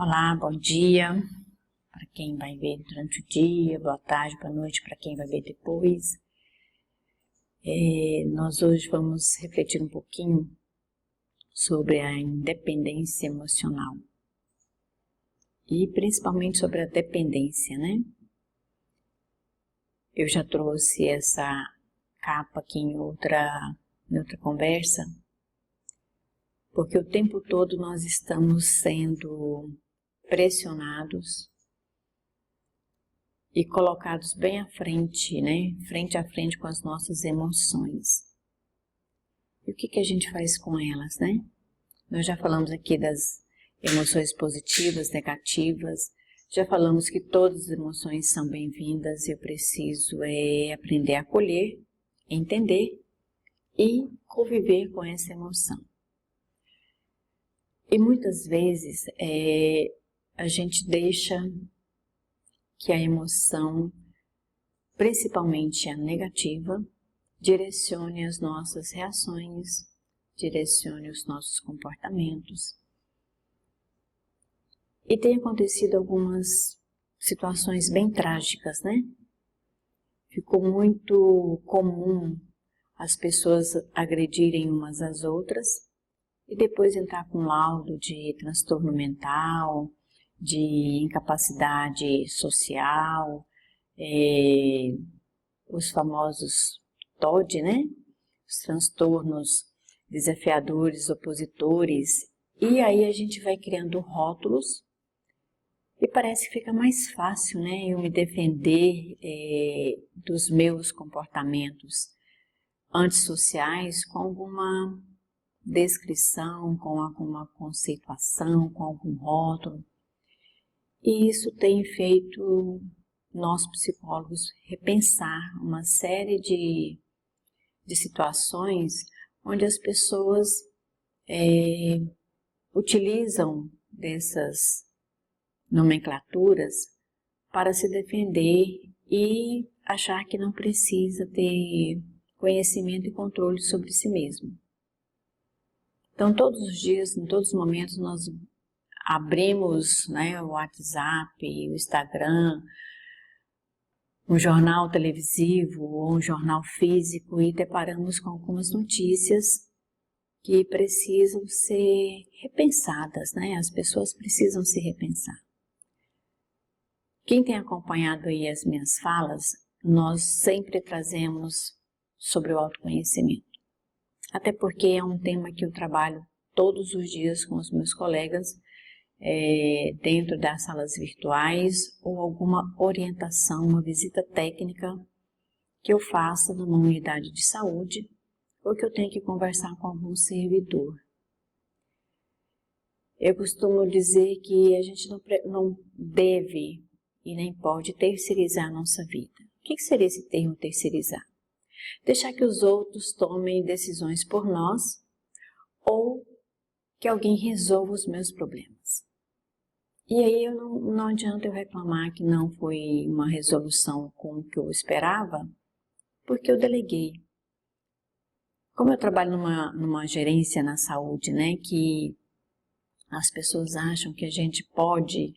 Olá, bom dia para quem vai ver durante o dia, boa tarde, boa noite para quem vai ver depois. Nós hoje vamos refletir um pouquinho sobre a independência emocional e principalmente sobre a dependência, né? Eu já trouxe essa capa aqui em outra conversa, porque o tempo todo nós estamos sendo pressionados e colocados bem à frente, né? Frente a frente com as nossas emoções. E o que a gente faz com elas, né? Nós já falamos aqui das emoções positivas, negativas, já falamos que todas as emoções são bem-vindas e eu preciso aprender a acolher, entender e conviver com essa emoção. E muitas vezes a gente deixa que a emoção, principalmente a negativa, direcione as nossas reações, direcione os nossos comportamentos. E tem acontecido algumas situações bem trágicas, né? Ficou muito comum as pessoas agredirem umas às outras e depois entrar com laudo de transtorno mental, de incapacidade social, os famosos TOD, né? Os transtornos desafiadores, opositores, e aí a gente vai criando rótulos e parece que fica mais fácil, né? Eu me defender dos meus comportamentos antissociais com alguma descrição, com alguma conceituação, com algum rótulo. E isso tem feito nós psicólogos repensar uma série de situações onde as pessoas utilizam dessas nomenclaturas para se defender e achar que não precisa ter conhecimento e controle sobre si mesmo. Então, todos os dias, em todos os momentos, nós abrimos, né, o WhatsApp, o Instagram, um jornal televisivo ou um jornal físico e deparamos com algumas notícias que precisam ser repensadas, né? As pessoas precisam se repensar. Quem tem acompanhado aí as minhas falas, nós sempre trazemos sobre o autoconhecimento. Até porque é um tema que eu trabalho todos os dias com os meus colegas, dentro das salas virtuais ou alguma orientação, uma visita técnica que eu faça numa unidade de saúde ou que eu tenha que conversar com algum servidor. Eu costumo dizer que a gente não deve e nem pode terceirizar a nossa vida. O que seria esse termo terceirizar? Deixar que os outros tomem decisões por nós ou que alguém resolva os meus problemas. E aí não adianta eu reclamar que não foi uma resolução com o que eu esperava, porque eu deleguei. Como eu trabalho numa gerência na saúde, né, que as pessoas acham que a gente pode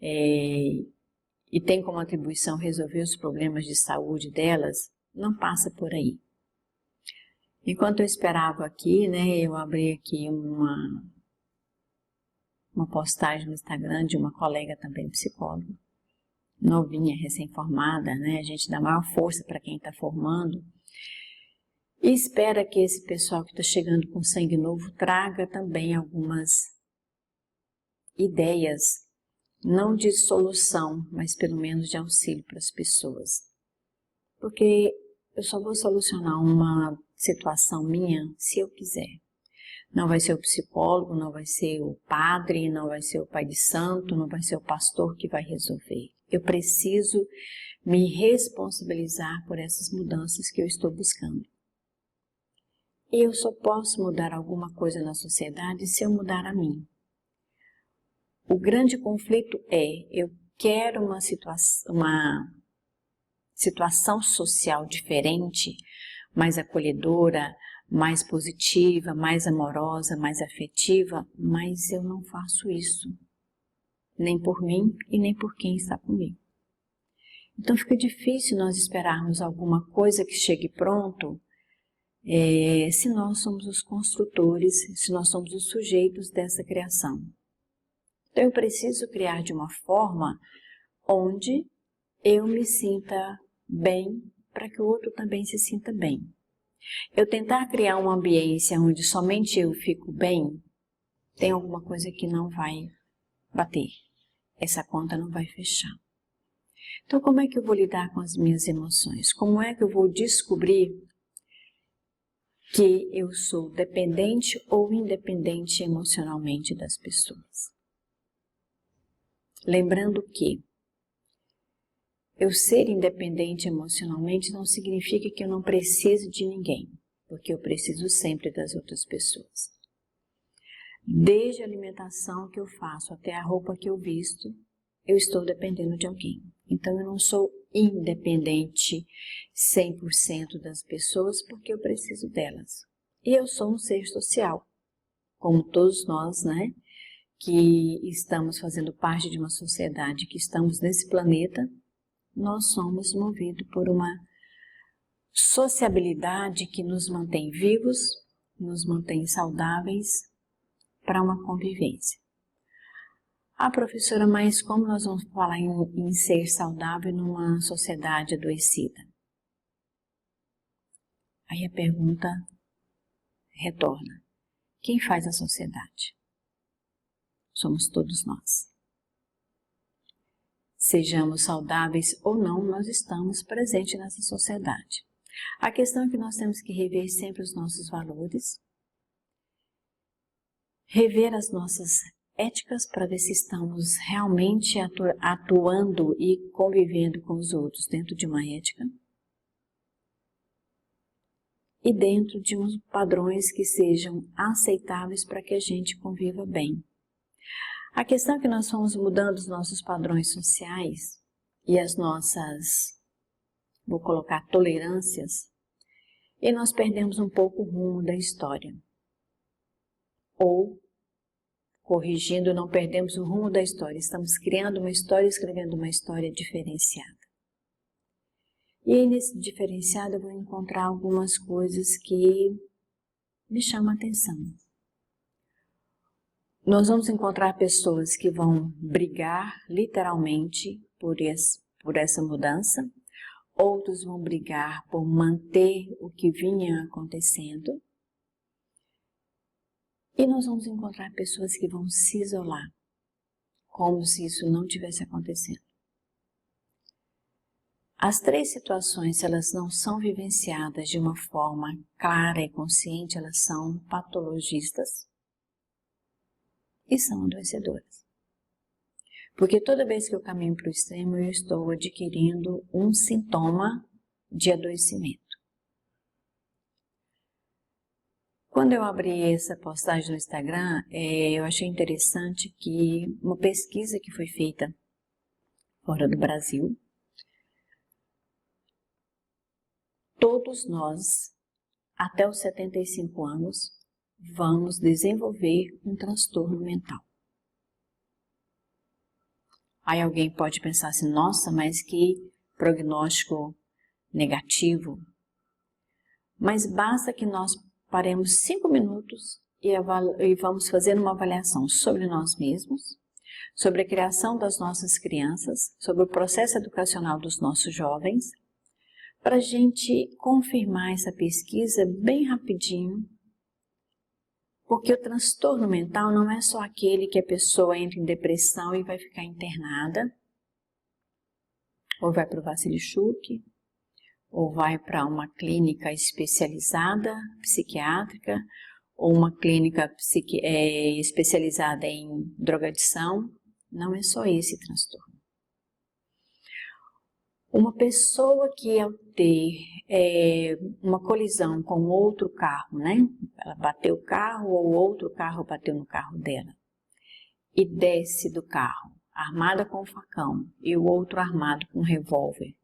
e tem como atribuição resolver os problemas de saúde delas, não passa por aí. Enquanto eu esperava aqui, né, eu abri aqui uma postagem no Instagram de uma colega também psicóloga, novinha, recém-formada, né, a gente dá maior força para quem está formando e espera que esse pessoal que está chegando com sangue novo traga também algumas ideias, não de solução, mas pelo menos de auxílio para as pessoas. Porque eu só vou solucionar uma situação minha se eu quiser. Não vai ser o psicólogo, não vai ser o padre, não vai ser o pai de santo, não vai ser o pastor que vai resolver. Eu preciso me responsabilizar por essas mudanças que eu estou buscando. E eu só posso mudar alguma coisa na sociedade se eu mudar a mim. O grande conflito eu quero uma situação social diferente, mais acolhedora, mais positiva, mais amorosa, mais afetiva, mas eu não faço isso. nem por mim e nem por quem está comigo. Então fica difícil nós esperarmos alguma coisa que chegue pronto, se nós somos os construtores, se nós somos os sujeitos dessa criação. Então eu preciso criar de uma forma onde eu me sinta bem, para que o outro também se sinta bem. Eu tentar criar uma ambiência onde somente eu fico bem, tem alguma coisa que não vai bater. Essa conta não vai fechar. Então, como é que eu vou lidar com as minhas emoções? Como é que eu vou descobrir que eu sou dependente ou independente emocionalmente das pessoas? Lembrando que eu ser independente emocionalmente não significa que eu não preciso de ninguém, porque eu preciso sempre das outras pessoas. Desde a alimentação que eu faço até a roupa que eu visto, eu estou dependendo de alguém. Então eu não sou independente 100% das pessoas porque eu preciso delas. E eu sou um ser social, como todos nós, né? Que estamos fazendo parte de uma sociedade, que estamos nesse planeta, nós somos movidos por uma sociabilidade que nos mantém vivos, nos mantém saudáveis para uma convivência. Professora, mas como nós vamos falar em ser saudável numa sociedade adoecida? Aí a pergunta retorna: quem faz a sociedade? Somos todos nós. Sejamos saudáveis ou não, nós estamos presentes nessa sociedade. A questão é que nós temos que rever sempre os nossos valores, rever as nossas éticas para ver se estamos realmente atuando e convivendo com os outros dentro de uma ética e dentro de uns padrões que sejam aceitáveis para que a gente conviva bem. A questão é que nós fomos mudando os nossos padrões sociais e as nossas, vou colocar, tolerâncias, e nós perdemos um pouco o rumo da história. Ou, corrigindo, não perdemos o rumo da história, estamos criando uma história, escrevendo uma história diferenciada. E aí, nesse diferenciado, eu vou encontrar algumas coisas que me chamam a atenção. Nós vamos encontrar pessoas que vão brigar, literalmente, por essa mudança. Outros vão brigar por manter o que vinha acontecendo. E nós vamos encontrar pessoas que vão se isolar, como se isso não tivesse acontecendo. As três situações, se elas não são vivenciadas de uma forma clara e consciente, elas são patologistas e são adoecedoras. Porque toda vez que eu caminho para o extremo, eu estou adquirindo um sintoma de adoecimento. Quando eu abri essa postagem no Instagram, eu achei interessante que uma pesquisa que foi feita fora do Brasil, todos nós, até os 75 anos, vamos desenvolver um transtorno mental. Aí alguém pode pensar assim, nossa, mas que prognóstico negativo. Mas basta que nós paremos 5 minutos e vamos fazer uma avaliação sobre nós mesmos, sobre a criação das nossas crianças, sobre o processo educacional dos nossos jovens, para a gente confirmar essa pesquisa bem rapidinho, porque o transtorno mental não é só aquele que a pessoa entra em depressão e vai ficar internada, ou vai para o Vacilichuk, ou vai para uma clínica especializada, psiquiátrica, ou uma clínica especializada em drogadição. Não é só esse transtorno. Uma pessoa que ao ter uma colisão com outro carro, né? Ela bateu o carro ou outro carro bateu no carro dela e desce do carro armada com um facão e o outro armado com um revólver,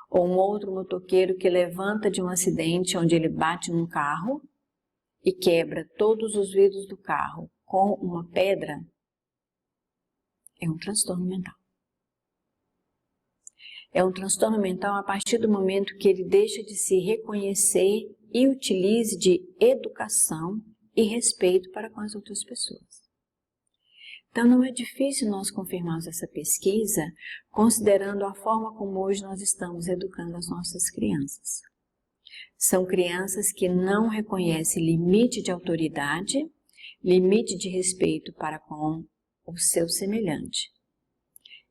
ou um outro motoqueiro que levanta de um acidente onde ele bate num carro e quebra todos os vidros do carro com uma pedra, É um transtorno mental. É um transtorno mental a partir do momento que ele deixa de se reconhecer e utilize de educação e respeito para com as outras pessoas. Então não é difícil nós confirmarmos essa pesquisa, considerando a forma como hoje nós estamos educando as nossas crianças. São crianças que não reconhecem limite de autoridade, limite de respeito para com o seu semelhante.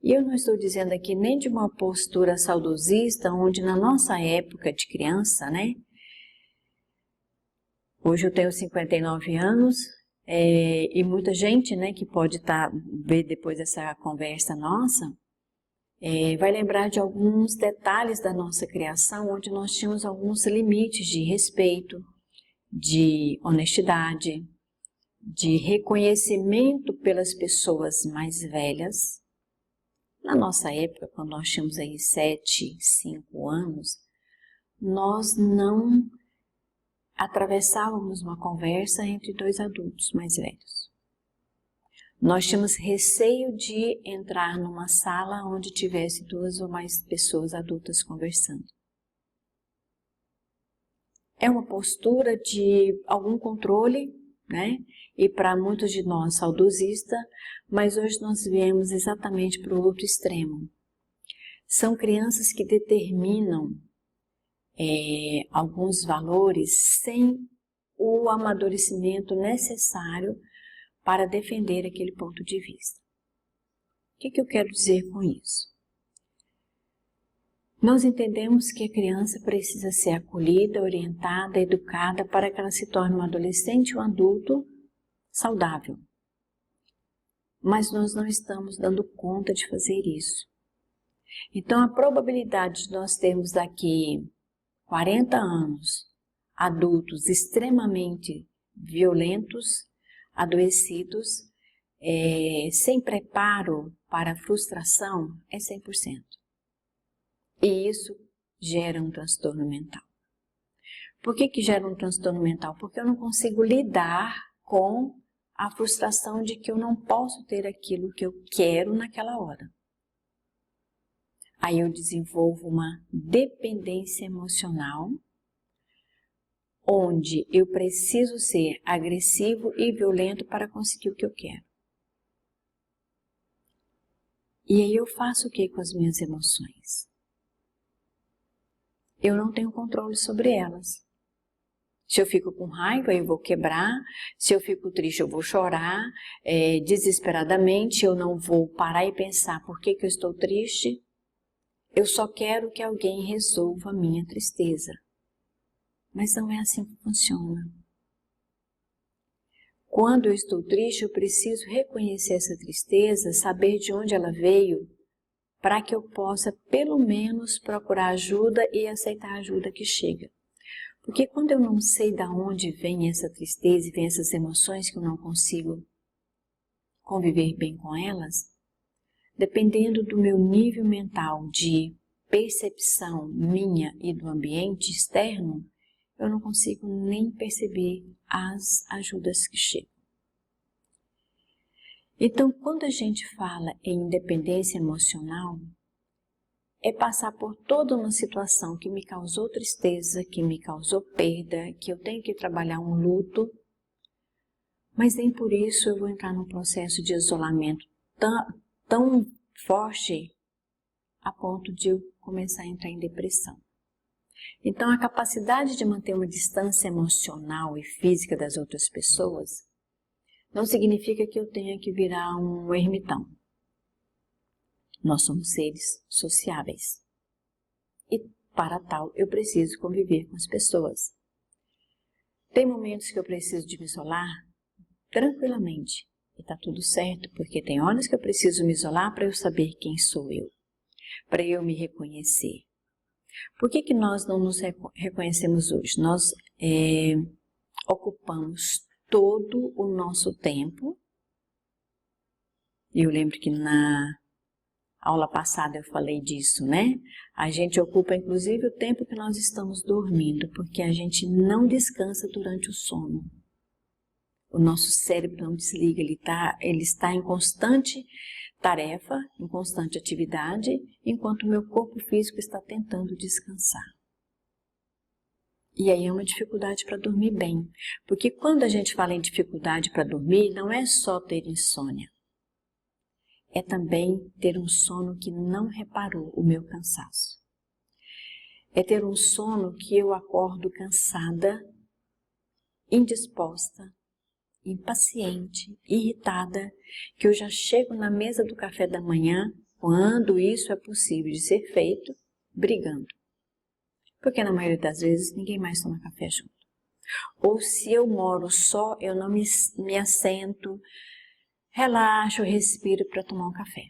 E eu não estou dizendo aqui nem de uma postura saudosista, onde na nossa época de criança, né? Hoje eu tenho 59 anos e muita gente, né, que pode ver depois dessa conversa nossa, vai lembrar de alguns detalhes da nossa criação, onde nós tínhamos alguns limites de respeito, de honestidade, de reconhecimento pelas pessoas mais velhas. Na nossa época, quando nós tínhamos aí 7, 5 anos, nós não atravessávamos uma conversa entre dois adultos mais velhos. Nós tínhamos receio de entrar numa sala onde tivesse 2 ou mais pessoas adultas conversando. É uma postura de algum controle, né? E para muitos de nós saudosista, mas hoje nós viemos exatamente para o outro extremo. São crianças que determinam alguns valores sem o amadurecimento necessário para defender aquele ponto de vista. O que eu quero dizer com isso? Nós entendemos que a criança precisa ser acolhida, orientada, educada para que ela se torne um adolescente ou um adulto saudável. Mas nós não estamos dando conta de fazer isso. Então a probabilidade de nós termos daqui 40 anos adultos extremamente violentos, adoecidos, sem preparo para a frustração é 100%. E isso gera um transtorno mental. Por que gera um transtorno mental? Porque eu não consigo lidar com a frustração de que eu não posso ter aquilo que eu quero naquela hora. Aí eu desenvolvo uma dependência emocional, onde eu preciso ser agressivo e violento para conseguir o que eu quero. E aí eu faço o que com as minhas emoções? Eu não tenho controle sobre elas. Se eu fico com raiva, eu vou quebrar. Se eu fico triste, eu vou chorar. Desesperadamente, eu não vou parar e pensar por que eu estou triste. Eu só quero que alguém resolva a minha tristeza. Mas não é assim que funciona. Quando eu estou triste, eu preciso reconhecer essa tristeza, saber de onde ela veio, para que eu possa, pelo menos, procurar ajuda e aceitar a ajuda que chega. Porque quando eu não sei de onde vem essa tristeza e vem essas emoções que eu não consigo conviver bem com elas, dependendo do meu nível mental de percepção minha e do ambiente externo, eu não consigo nem perceber as ajudas que chegam. Então, quando a gente fala em independência emocional, é passar por toda uma situação que me causou tristeza, que me causou perda, que eu tenho que trabalhar um luto, mas nem por isso eu vou entrar num processo de isolamento tão forte a ponto de eu começar a entrar em depressão. Então, a capacidade de manter uma distância emocional e física das outras pessoas não significa que eu tenha que virar um ermitão. Nós somos seres sociáveis. E, para tal, eu preciso conviver com as pessoas. Tem momentos que eu preciso de me isolar tranquilamente. E está tudo certo, porque tem horas que eu preciso me isolar para eu saber quem sou eu. Para eu me reconhecer. Por que nós não nos reconhecemos hoje? Nós ocupamos todo o nosso tempo. Eu lembro que na aula passada eu falei disso, né? A gente ocupa inclusive o tempo que nós estamos dormindo, porque a gente não descansa durante o sono. O nosso cérebro não desliga, ele está em constante tarefa, em constante atividade, enquanto o meu corpo físico está tentando descansar. E aí é uma dificuldade para dormir bem, porque quando a gente fala em dificuldade para dormir, não é só ter insônia, é também ter um sono que não reparou o meu cansaço. É ter um sono que eu acordo cansada, indisposta, impaciente, irritada, que eu já chego na mesa do café da manhã, quando isso é possível de ser feito, brigando. Porque na maioria das vezes ninguém mais toma café junto. Ou se eu moro só, eu não me assento, relaxo, respiro para tomar um café.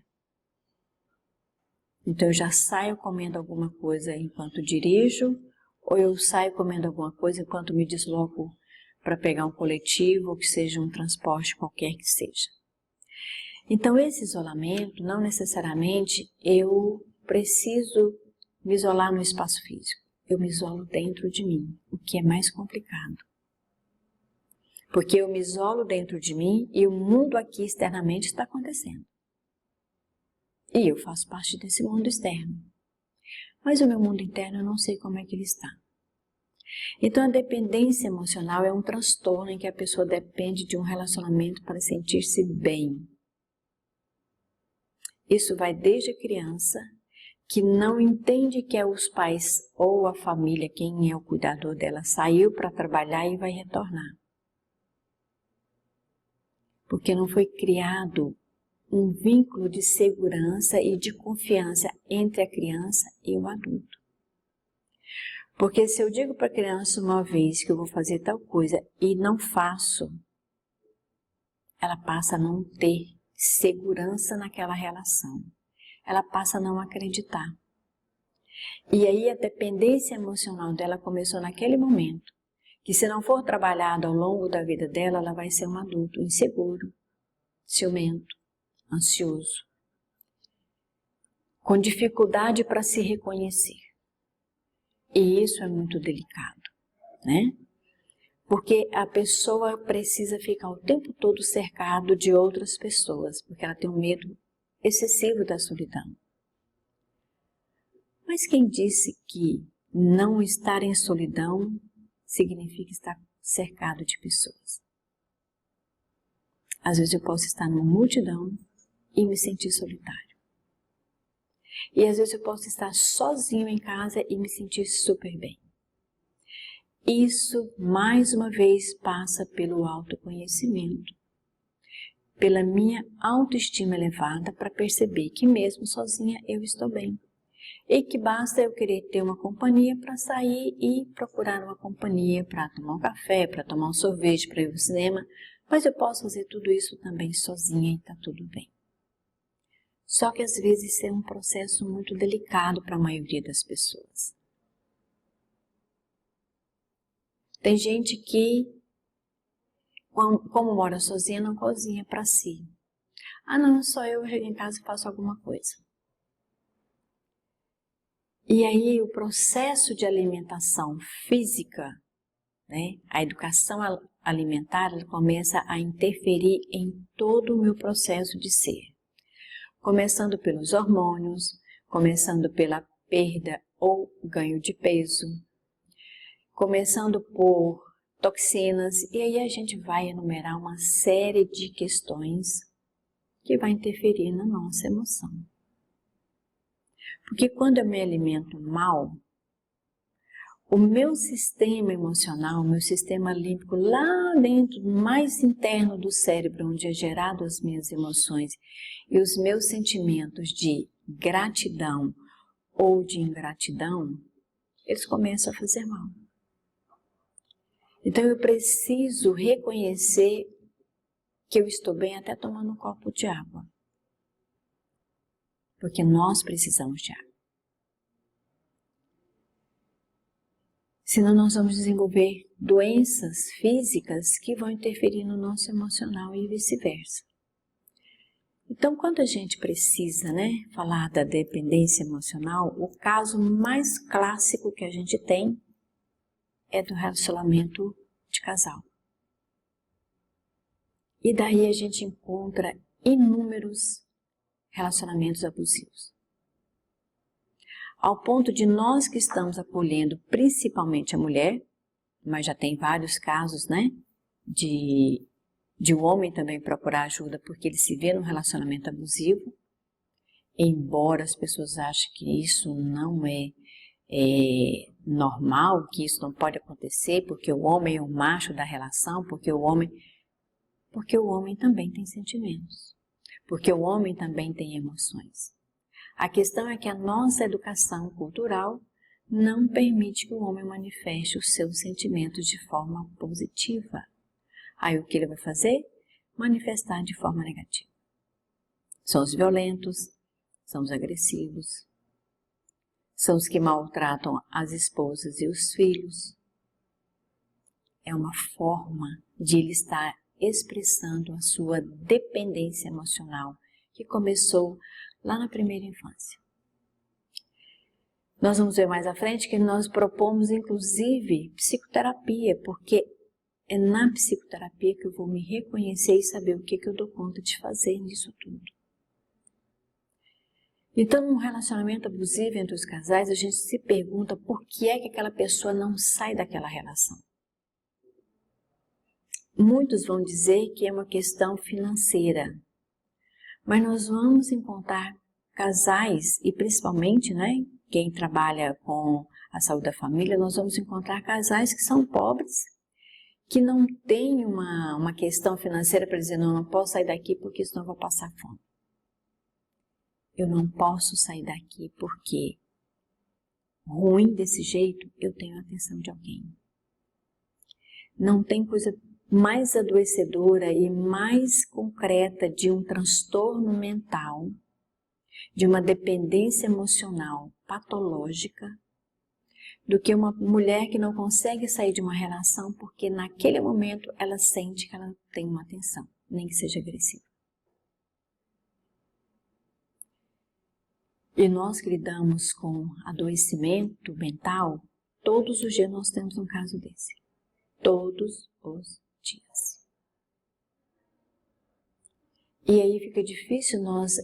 Então eu já saio comendo alguma coisa enquanto dirijo, ou eu saio comendo alguma coisa enquanto me desloco para pegar um coletivo, ou que seja um transporte qualquer que seja. Então esse isolamento, não necessariamente eu preciso me isolar no espaço físico. Eu me isolo dentro de mim, o que é mais complicado. Porque eu me isolo dentro de mim e o mundo aqui externamente está acontecendo. E eu faço parte desse mundo externo. Mas o meu mundo interno eu não sei como é que ele está. Então a dependência emocional é um transtorno em que a pessoa depende de um relacionamento para sentir-se bem. Isso vai desde a criança, que não entende que é os pais ou a família, quem é o cuidador dela, saiu para trabalhar e vai retornar. Porque não foi criado um vínculo de segurança e de confiança entre a criança e o adulto. Porque se eu digo para a criança uma vez que eu vou fazer tal coisa e não faço, ela passa a não ter segurança naquela relação. Ela passa a não acreditar. E aí a dependência emocional dela começou naquele momento, que se não for trabalhada ao longo da vida dela, ela vai ser um adulto inseguro, ciumento, ansioso, com dificuldade para se reconhecer. E isso é muito delicado, né? Porque a pessoa precisa ficar o tempo todo cercado de outras pessoas, porque ela tem um medo excessivo da solidão. Mas quem disse que não estar em solidão significa estar cercado de pessoas? Às vezes eu posso estar numa multidão e me sentir solitário. E às vezes eu posso estar sozinho em casa e me sentir super bem. Isso, mais uma vez, passa pelo autoconhecimento, pela minha autoestima elevada para perceber que mesmo sozinha eu estou bem. E que basta eu querer ter uma companhia para sair e procurar uma companhia para tomar um café, para tomar um sorvete, para ir ao cinema, mas eu posso fazer tudo isso também sozinha e está tudo bem. Só que às vezes isso é um processo muito delicado para a maioria das pessoas. Tem gente que, como mora sozinha, não cozinha para si. Ah, não, só eu chego em casa e faço alguma coisa. E aí o processo de alimentação física, né, a educação alimentar, ela começa a interferir em todo o meu processo de ser. Começando pelos hormônios, começando pela perda ou ganho de peso, começando por toxinas, e aí a gente vai enumerar uma série de questões que vai interferir na nossa emoção. Porque quando eu me alimento mal, o meu sistema emocional, o meu sistema límbico lá dentro, mais interno do cérebro, onde é gerado as minhas emoções e os meus sentimentos de gratidão ou de ingratidão, eles começam a fazer mal. Então eu preciso reconhecer que eu estou bem até tomando um copo de água. Porque nós precisamos de água. Senão nós vamos desenvolver doenças físicas que vão interferir no nosso emocional e vice-versa. Então, quando a gente precisa, falar da dependência emocional, o caso mais clássico que a gente tem é do relacionamento de casal. E daí a gente encontra inúmeros relacionamentos abusivos. Ao ponto de nós que estamos acolhendo principalmente a mulher, mas já tem vários casos, né, de o homem também procurar ajuda porque ele se vê num relacionamento abusivo, embora as pessoas achem que isso não é normal, que isso não pode acontecer, porque o homem é o macho da relação, porque o homem também tem sentimentos, porque o homem também tem emoções. A questão é que a nossa educação cultural não permite que o homem manifeste os seus sentimentos de forma positiva. Aí o que ele vai fazer? Manifestar de forma negativa. São os violentos, são os agressivos, são os que maltratam as esposas e os filhos. É uma forma de ele estar expressando a sua dependência emocional, que começou lá na primeira infância. Nós vamos ver mais à frente que nós propomos inclusive psicoterapia, porque é na psicoterapia que eu vou me reconhecer e saber o que eu dou conta de fazer nisso tudo. Então, num relacionamento abusivo entre os casais, a gente se pergunta por que é que aquela pessoa não sai daquela relação. Muitos vão dizer que é uma questão financeira, mas nós vamos encontrar casais, e principalmente, né, quem trabalha com a saúde da família, nós vamos encontrar casais que são pobres, que não têm uma questão financeira para dizer, não posso sair daqui porque senão eu vou passar fome. Eu não posso sair daqui porque ruim desse jeito, eu tenho a atenção de alguém. Não tem coisa mais adoecedora e mais concreta de um transtorno mental, de uma dependência emocional patológica, do que uma mulher que não consegue sair de uma relação porque naquele momento ela sente que ela tem uma atenção, nem que seja agressiva. E nós que lidamos com adoecimento mental, todos os dias nós temos um caso desse. Todos os dias. E aí fica difícil nós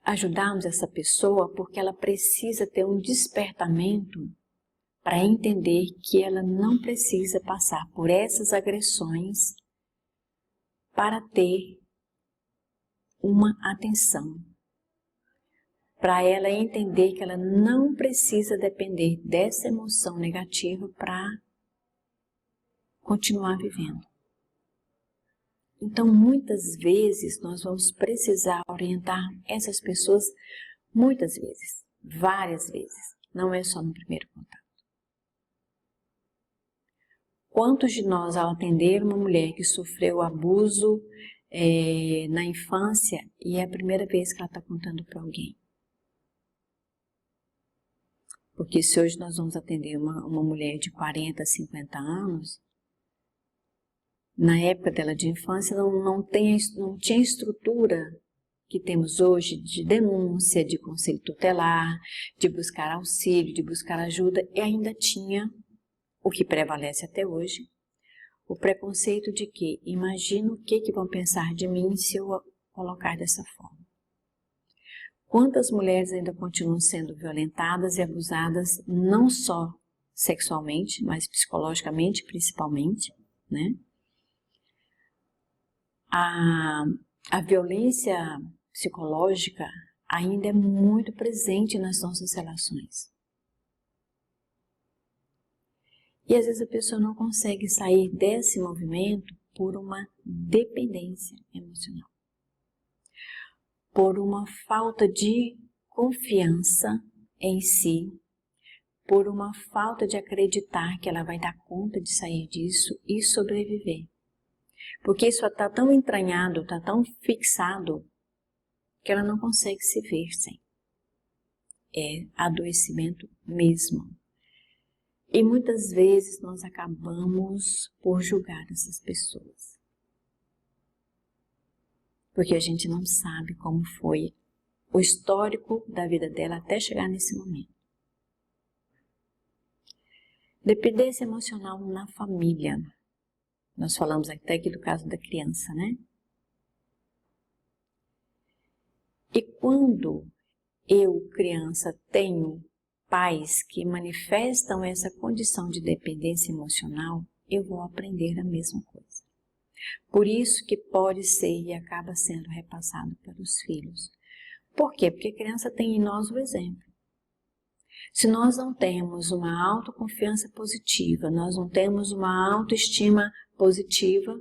ajudarmos essa pessoa porque ela precisa ter um despertamento para entender que ela não precisa passar por essas agressões para ter uma atenção. Para ela entender que ela não precisa depender dessa emoção negativa para continuar vivendo. Então, muitas vezes, nós vamos precisar orientar essas pessoas, muitas vezes, várias vezes, não é só no primeiro contato. Quantos de nós, ao atender uma mulher que sofreu abuso na infância e é a primeira vez que ela está contando para alguém? Porque se hoje nós vamos atender uma mulher de 40, 50 anos, na época dela de infância não tinha estrutura que temos hoje de denúncia, de conselho tutelar, de buscar auxílio, de buscar ajuda, e ainda tinha o que prevalece até hoje, o preconceito de que imagino o que vão pensar de mim se eu colocar dessa forma. Quantas mulheres ainda continuam sendo violentadas e abusadas, não só sexualmente, mas psicologicamente principalmente, né? A violência psicológica ainda é muito presente nas nossas relações. E às vezes a pessoa não consegue sair desse movimento por uma dependência emocional, por uma falta de confiança em si, por uma falta de acreditar que ela vai dar conta de sair disso e sobreviver. Porque isso está tão entranhado, está tão fixado, que ela não consegue se ver sem. É adoecimento mesmo. E muitas vezes nós acabamos por julgar essas pessoas. Porque a gente não sabe como foi o histórico da vida dela até chegar nesse momento. Dependência emocional na família. Nós falamos até aqui do caso da criança, né? E quando eu, criança, tenho pais que manifestam essa condição de dependência emocional, eu vou aprender a mesma coisa. Por isso que pode ser e acaba sendo repassado para os filhos. Por quê? Porque a criança tem em nós o exemplo. Se nós não temos uma autoconfiança positiva, nós não temos uma autoestima positiva,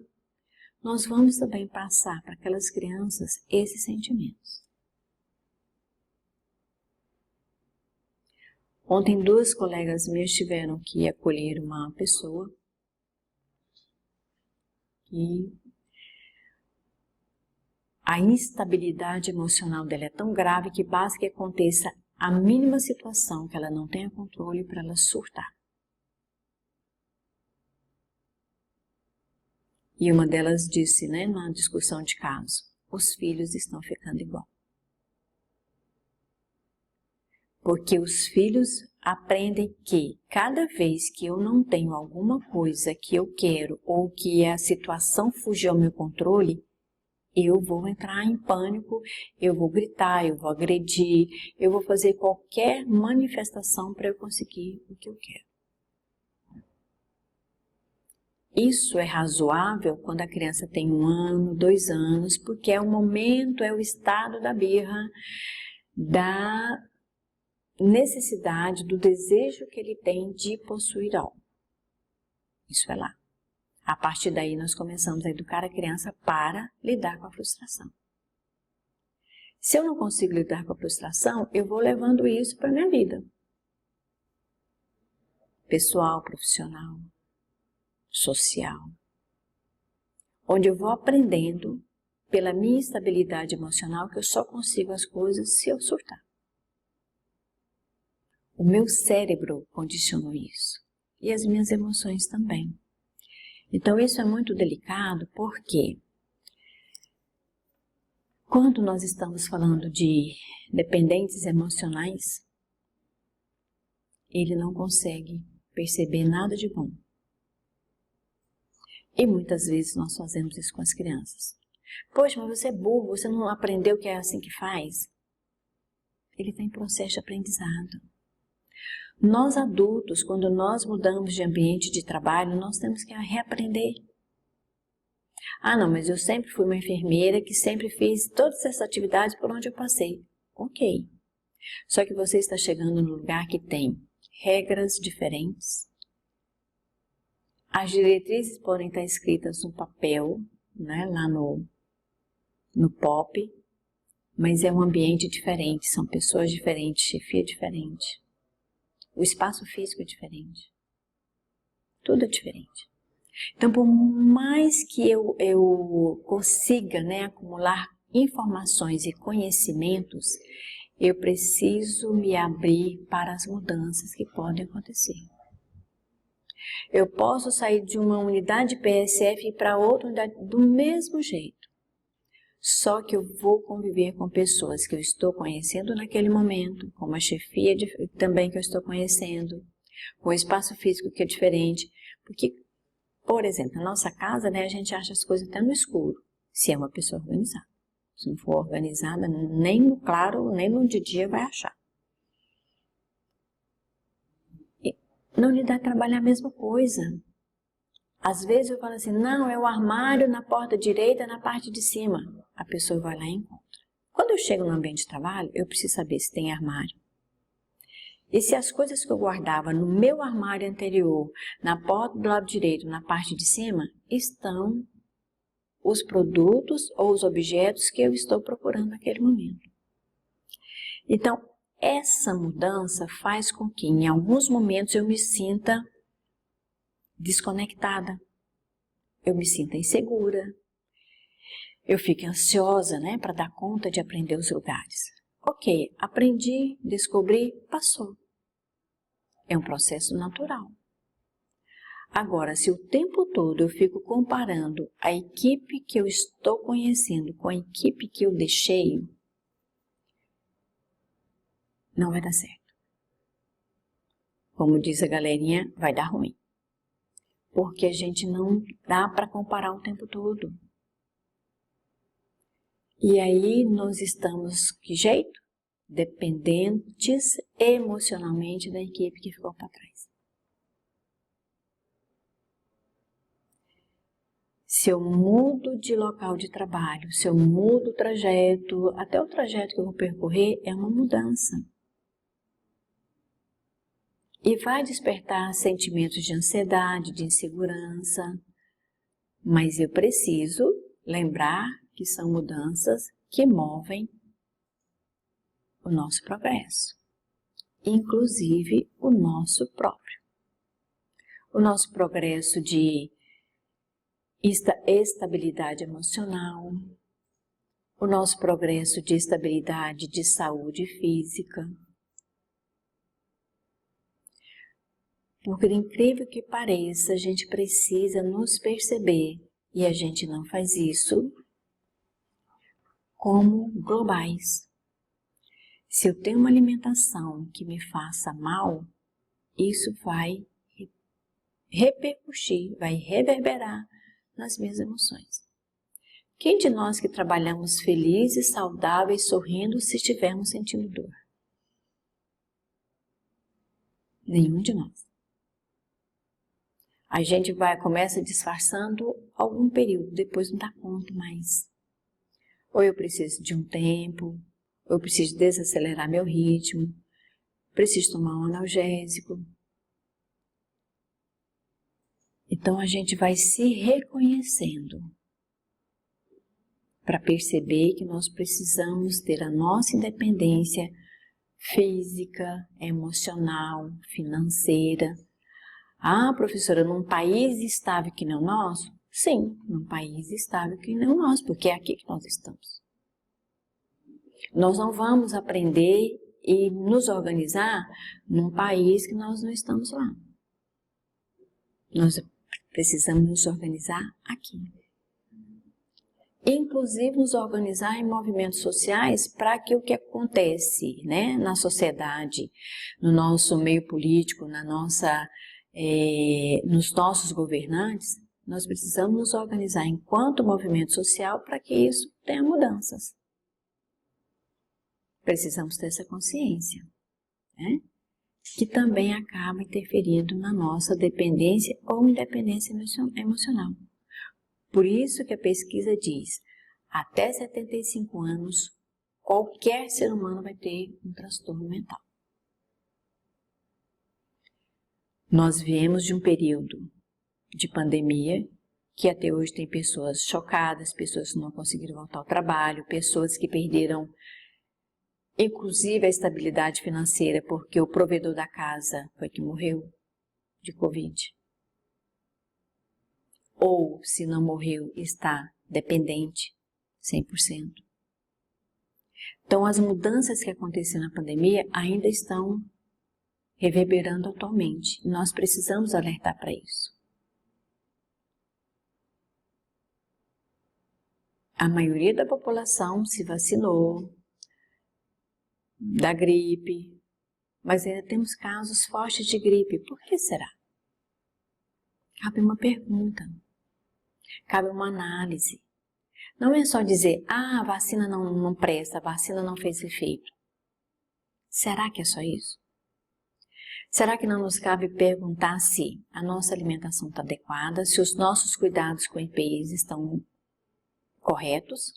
nós vamos também passar para aquelas crianças esses sentimentos. Ontem 2 colegas meus tiveram que acolher uma pessoa e a instabilidade emocional dela é tão grave que basta que aconteça a mínima situação que ela não tenha controle para ela surtar. E uma delas disse, na discussão de caso, os filhos estão ficando igual. Porque os filhos aprendem que cada vez que eu não tenho alguma coisa que eu quero ou que a situação fugiu ao meu controle, eu vou entrar em pânico, eu vou gritar, eu vou agredir, eu vou fazer qualquer manifestação para eu conseguir o que eu quero. Isso é razoável quando a criança tem 1 ano, 2 anos, porque é o momento, é o estado da birra, da necessidade, do desejo que ele tem de possuir algo. Isso é lá. A partir daí nós começamos a educar a criança para lidar com a frustração. Se eu não consigo lidar com a frustração, eu vou levando isso para a minha vida. Pessoal, profissional, social. Onde eu vou aprendendo, pela minha estabilidade emocional, que eu só consigo as coisas se eu surtar. O meu cérebro condicionou isso. E as minhas emoções também. Então isso é muito delicado porque quando nós estamos falando de dependentes emocionais, ele não consegue perceber nada de bom. E muitas vezes nós fazemos isso com as crianças. Poxa, mas você é burro, você não aprendeu que é assim que faz? Ele tem processo de aprendizado. Nós adultos, quando nós mudamos de ambiente de trabalho, nós temos que reaprender. Ah, não, mas eu sempre fui uma enfermeira que sempre fiz todas essas atividades por onde eu passei. Ok. Só que você está chegando num lugar que tem regras diferentes. As diretrizes podem estar escritas no papel, lá no POP, mas é um ambiente diferente, são pessoas diferentes, chefia diferente. O espaço físico é diferente. Tudo é diferente. Então, por mais que eu consiga acumular informações e conhecimentos, eu preciso me abrir para as mudanças que podem acontecer. Eu posso sair de uma unidade PSF e ir para outra unidade do mesmo jeito. Só que eu vou conviver com pessoas que eu estou conhecendo naquele momento, com uma chefia também que eu estou conhecendo, com um espaço físico que é diferente. Porque, por exemplo, na nossa casa, a gente acha as coisas até no escuro, se é uma pessoa organizada. Se não for organizada, nem no claro, nem no de dia vai achar. E na unidade de trabalho é a mesma coisa. Às vezes eu falo assim, não, é o armário na porta direita, na parte de cima. A pessoa vai lá e encontra. Quando eu chego no ambiente de trabalho, eu preciso saber se tem armário. E se as coisas que eu guardava no meu armário anterior, na porta do lado direito, na parte de cima, estão os produtos ou os objetos que eu estou procurando naquele momento. Então, essa mudança faz com que em alguns momentos eu me sinta desconectada, eu me sinto insegura, eu fico ansiosa, para dar conta de aprender os lugares. Ok, aprendi, descobri, passou. É um processo natural. Agora, se o tempo todo eu fico comparando a equipe que eu estou conhecendo com a equipe que eu deixei, não vai dar certo. Como diz a galerinha, vai dar ruim. Porque a gente não dá para comparar o tempo todo. E aí nós estamos, que jeito? Dependentes emocionalmente da equipe que ficou para trás. Se eu mudo de local de trabalho, se eu mudo o trajeto, até o trajeto que eu vou percorrer é uma mudança. E vai despertar sentimentos de ansiedade, de insegurança. Mas eu preciso lembrar que são mudanças que movem o nosso progresso, inclusive o nosso próprio. O nosso progresso de estabilidade emocional, o nosso progresso de estabilidade de saúde física. Por incrível que pareça, a gente precisa nos perceber e a gente não faz isso como globais. Se eu tenho uma alimentação que me faça mal, isso vai repercutir, vai reverberar nas minhas emoções. Quem de nós que trabalhamos felizes, saudáveis, sorrindo, se estivermos sentindo dor? Nenhum de nós. A gente começa disfarçando algum período, depois não dá conta mais. Ou eu preciso de um tempo, ou eu preciso desacelerar meu ritmo, preciso tomar um analgésico. Então a gente vai se reconhecendo para perceber que nós precisamos ter a nossa independência física, emocional, financeira. Ah, professora, num país estável que não o nosso? Sim, num país estável que não o nosso, porque é aqui que nós estamos. Nós não vamos aprender e nos organizar num país que nós não estamos lá. Nós precisamos nos organizar aqui. Inclusive nos organizar em movimentos sociais para que o que acontece, né, na sociedade, no nosso meio político, nos nossos governantes, nós precisamos nos organizar enquanto movimento social para que isso tenha mudanças. Precisamos ter essa consciência, né? Que também acaba interferindo na nossa dependência ou independência emocional. Por isso que a pesquisa diz, até 75 anos, qualquer ser humano vai ter um transtorno mental. Nós viemos de um período de pandemia, que até hoje tem pessoas chocadas, pessoas que não conseguiram voltar ao trabalho, pessoas que perderam, inclusive, a estabilidade financeira, porque o provedor da casa foi que morreu de Covid. Ou, se não morreu, está dependente, 100%. Então, as mudanças que aconteceram na pandemia ainda estão reverberando atualmente. E nós precisamos alertar para isso. A maioria da população se vacinou da gripe, mas ainda temos casos fortes de gripe. Por que será? Cabe uma pergunta, cabe uma análise. Não é só dizer, a vacina não presta, a vacina não fez efeito. Será que é só isso? Será que não nos cabe perguntar se a nossa alimentação está adequada, se os nossos cuidados com EPIs estão corretos?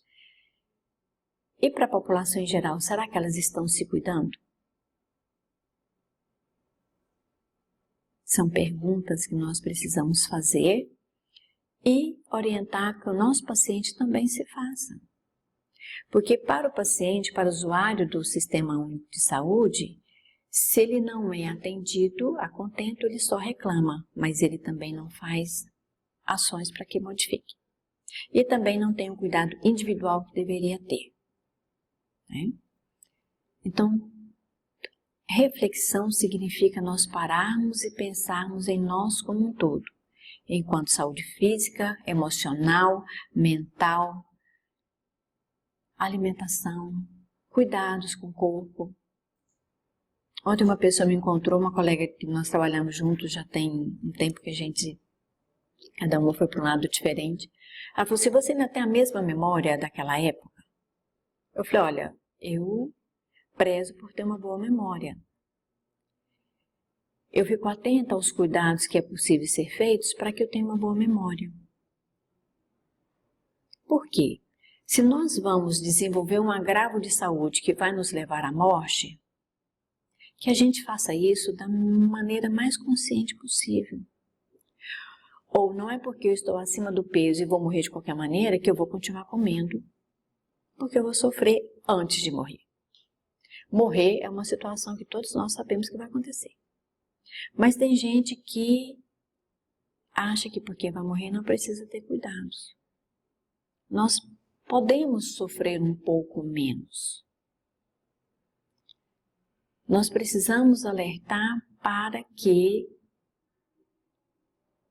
E para a população em geral, será que elas estão se cuidando? São perguntas que nós precisamos fazer e orientar que o nosso paciente também se faça. Porque para o paciente, para o usuário do Sistema Único de Saúde, se ele não é atendido a contento, ele só reclama, mas ele também não faz ações para que modifique. E também não tem o cuidado individual que deveria ter. Né? Então, reflexão significa nós pararmos e pensarmos em nós como um todo, enquanto saúde física, emocional, mental, alimentação, cuidados com o corpo. Ontem uma pessoa me encontrou, uma colega que nós trabalhamos juntos, já tem um tempo que cada uma foi para um lado diferente. Ela falou, se você ainda tem a mesma memória daquela época, Eu falei, olha, eu prezo por ter uma boa memória. Eu fico atenta aos cuidados que é possível ser feitos para que eu tenha uma boa memória. Por quê? Se nós vamos desenvolver um agravo de saúde que vai nos levar à morte, que a gente faça isso da maneira mais consciente possível. Ou não é porque eu estou acima do peso e vou morrer de qualquer maneira que eu vou continuar comendo, porque eu vou sofrer antes de morrer. Morrer é uma situação que todos nós sabemos que vai acontecer. Mas tem gente que acha que porque vai morrer não precisa ter cuidados. Nós podemos sofrer um pouco menos. Nós precisamos alertar para que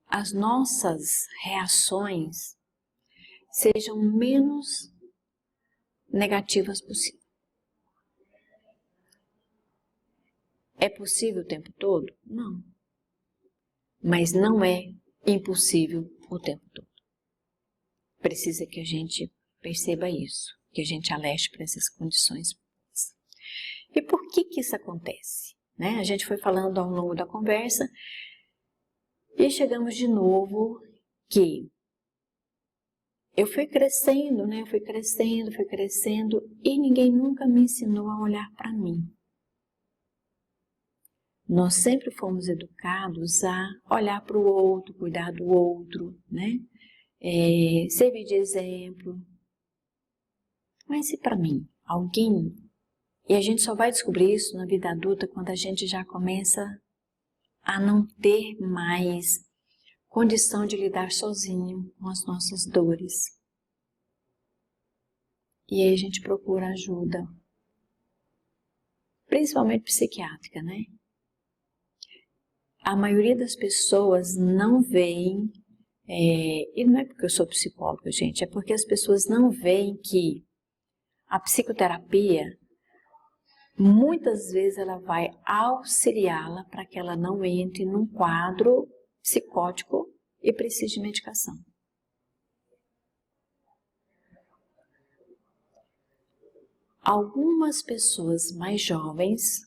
as nossas reações sejam menos negativas possível. É possível o tempo todo? Não. Mas não é impossível o tempo todo. Precisa que a gente perceba isso, que a gente alerte para essas condições. E por que isso acontece? A gente foi falando ao longo da conversa e chegamos de novo que eu fui crescendo, fui crescendo e ninguém nunca me ensinou a olhar para mim. Nós sempre fomos educados a olhar para o outro, cuidar do outro, servir de exemplo. Mas e para mim? Alguém? E a gente só vai descobrir isso na vida adulta quando a gente já começa a não ter mais condição de lidar sozinho com as nossas dores. E aí a gente procura ajuda, principalmente psiquiátrica, A maioria das pessoas não veem, e não é porque eu sou psicóloga, gente, é porque as pessoas não veem que a psicoterapia, muitas vezes ela vai auxiliá-la para que ela não entre num quadro psicótico e precise de medicação. Algumas pessoas mais jovens,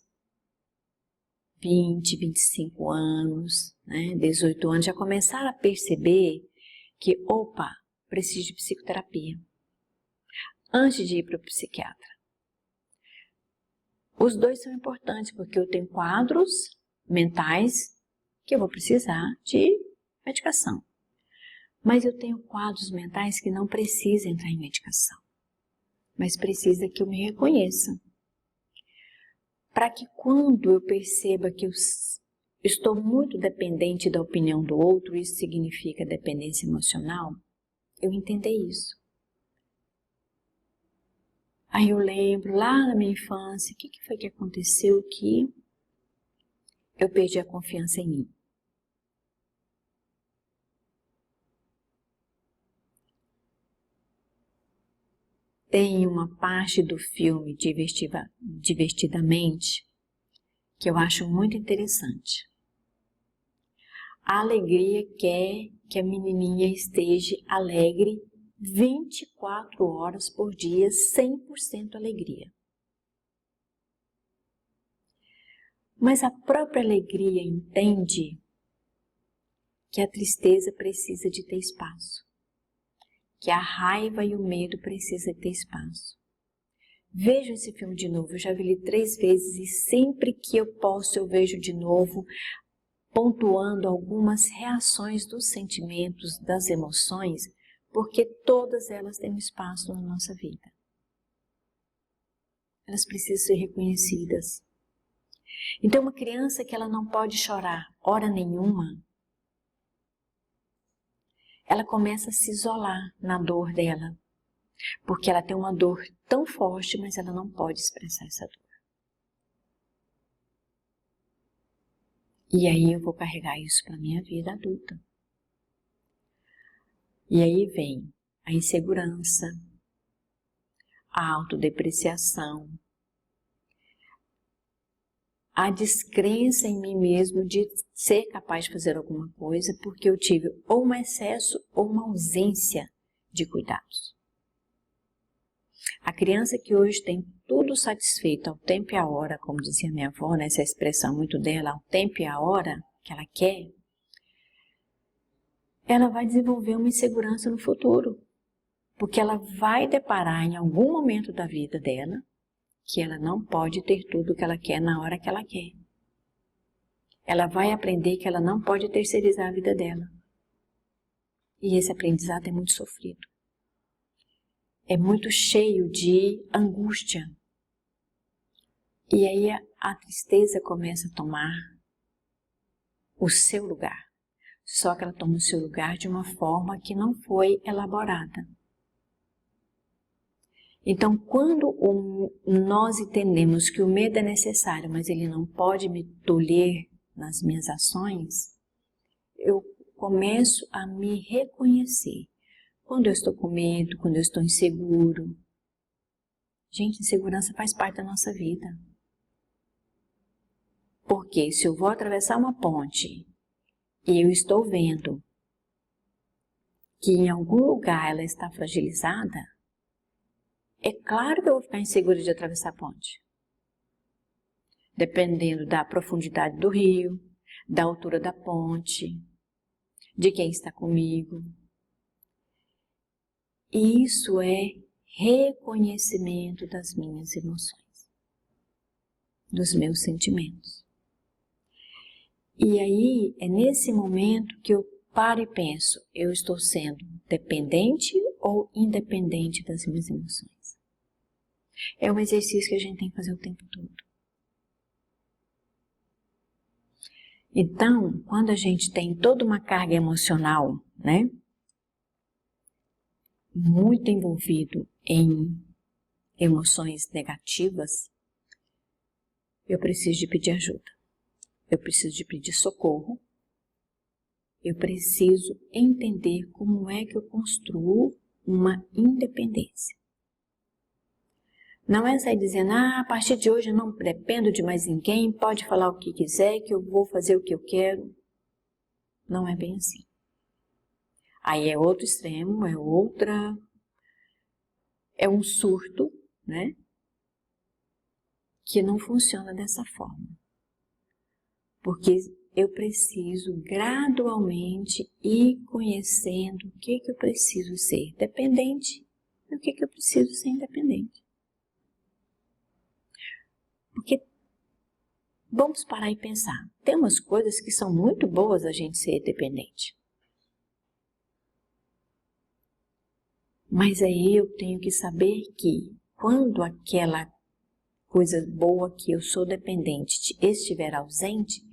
20, 25 anos, 18 anos, já começaram a perceber que, opa, preciso de psicoterapia, antes de ir para o psiquiatra. Os dois são importantes porque eu tenho quadros mentais que eu vou precisar de medicação. Mas eu tenho quadros mentais que não precisam entrar em medicação, mas precisa que eu me reconheça. Para que quando eu perceba que eu estou muito dependente da opinião do outro, isso significa dependência emocional, eu entender isso. Aí eu lembro lá na minha infância, o que foi que aconteceu que eu perdi a confiança em mim. Tem uma parte do filme Divertidamente que eu acho muito interessante. A alegria quer que a menininha esteja alegre 24 horas por dia, 100% alegria. Mas a própria alegria entende que a tristeza precisa de ter espaço, que a raiva e o medo precisam ter espaço. Vejo esse filme de novo, eu já vi ele 3 vezes e sempre que eu posso eu vejo de novo, pontuando algumas reações dos sentimentos, das emoções, porque todas elas têm um espaço na nossa vida. Elas precisam ser reconhecidas. Então, uma criança que ela não pode chorar hora nenhuma, ela começa a se isolar na dor dela, porque ela tem uma dor tão forte, mas ela não pode expressar essa dor. E aí eu vou carregar isso para a minha vida adulta. E aí vem a insegurança, a autodepreciação, a descrença em mim mesmo de ser capaz de fazer alguma coisa porque eu tive ou um excesso ou uma ausência de cuidados. A criança que hoje tem tudo satisfeito ao tempo e à hora, como dizia minha avó, né, essa expressão muito dela, ao tempo e à hora que ela quer, ela vai desenvolver uma insegurança no futuro. Porque ela vai deparar em algum momento da vida dela que ela não pode ter tudo o que ela quer na hora que ela quer. Ela vai aprender que ela não pode terceirizar a vida dela. E esse aprendizado é muito sofrido. É muito cheio de angústia. E aí a tristeza começa a tomar o seu lugar. Só que ela toma o seu lugar de uma forma que não foi elaborada. Então, quando nós entendemos que o medo é necessário, mas ele não pode me tolher nas minhas ações, eu começo a me reconhecer. Quando eu estou com medo, quando eu estou inseguro. Gente, insegurança faz parte da nossa vida. Porque se eu vou atravessar uma ponte e eu estou vendo que em algum lugar ela está fragilizada, é claro que eu vou ficar insegura de atravessar a ponte. Dependendo da profundidade do rio, da altura da ponte, de quem está comigo. E isso é reconhecimento das minhas emoções, dos meus sentimentos. E aí é nesse momento que eu paro e penso, eu estou sendo dependente ou independente das minhas emoções? É um exercício que a gente tem que fazer o tempo todo. Então, quando a gente tem toda uma carga emocional, né, muito envolvido em emoções negativas, eu preciso de pedir ajuda. Eu preciso de pedir socorro. Eu preciso entender como é que eu construo uma independência. Não é sair dizendo, a partir de hoje eu não dependo de mais ninguém, pode falar o que quiser, que eu vou fazer o que eu quero. Não é bem assim. Aí é outro extremo, é um surto, né? Que não funciona dessa forma. Porque eu preciso gradualmente ir conhecendo o que eu preciso ser dependente e o que eu preciso ser independente. Porque vamos parar e pensar. Tem umas coisas que são muito boas a gente ser dependente. Mas aí eu tenho que saber que quando aquela coisa boa que eu sou dependente estiver ausente,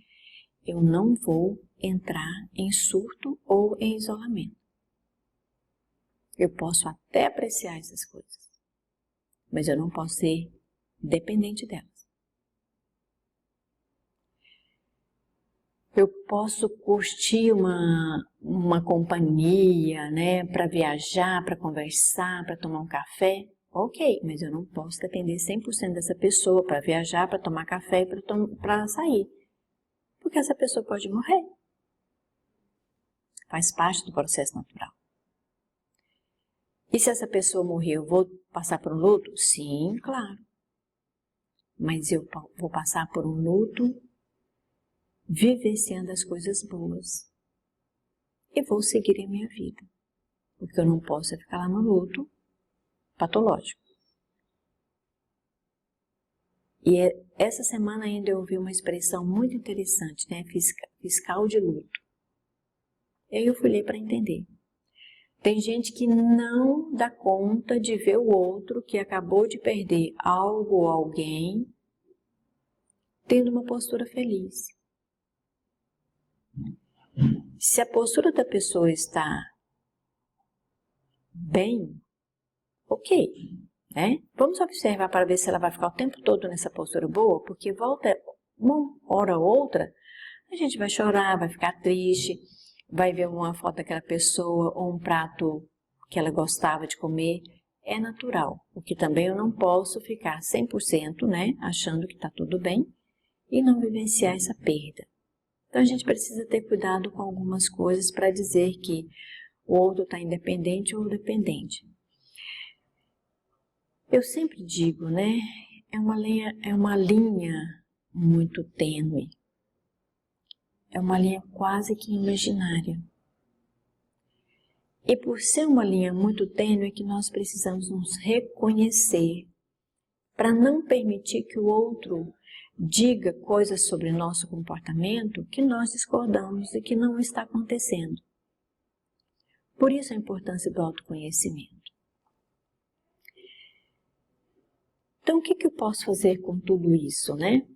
eu não vou entrar em surto ou em isolamento. Eu posso até apreciar essas coisas, mas eu não posso ser dependente delas. Eu posso curtir uma companhia, né, para viajar, para conversar, para tomar um café. Ok, mas eu não posso depender 100% dessa pessoa para viajar, para tomar café e para sair. Porque essa pessoa pode morrer. Faz parte do processo natural. E se essa pessoa morrer, eu vou passar por um luto? Sim, claro. Mas eu vou passar por um luto vivenciando as coisas boas. E vou seguir a minha vida. Porque eu não posso ficar lá no luto patológico. E essa semana ainda eu ouvi uma expressão muito interessante, né? Fiscal de luto. E aí eu fui ler para entender. Tem gente que não dá conta de ver o outro que acabou de perder algo ou alguém tendo uma postura feliz. Se a postura da pessoa está bem, ok, né? Vamos observar para ver se ela vai ficar o tempo todo nessa postura boa, porque volta uma hora ou outra, a gente vai chorar, vai ficar triste, vai ver uma foto daquela pessoa ou um prato que ela gostava de comer. É natural, o que também eu não posso ficar 100%, né, achando que está tudo bem e não vivenciar essa perda. Então a gente precisa ter cuidado com algumas coisas para dizer que o outro está independente ou dependente. Eu sempre digo, né? É uma linha muito tênue. É uma linha quase que imaginária. E por ser uma linha muito tênue, é que nós precisamos nos reconhecer para não permitir que o outro diga coisas sobre nosso comportamento que nós discordamos e que não está acontecendo. Por isso a importância do autoconhecimento. Então, o que eu posso fazer com tudo isso, né?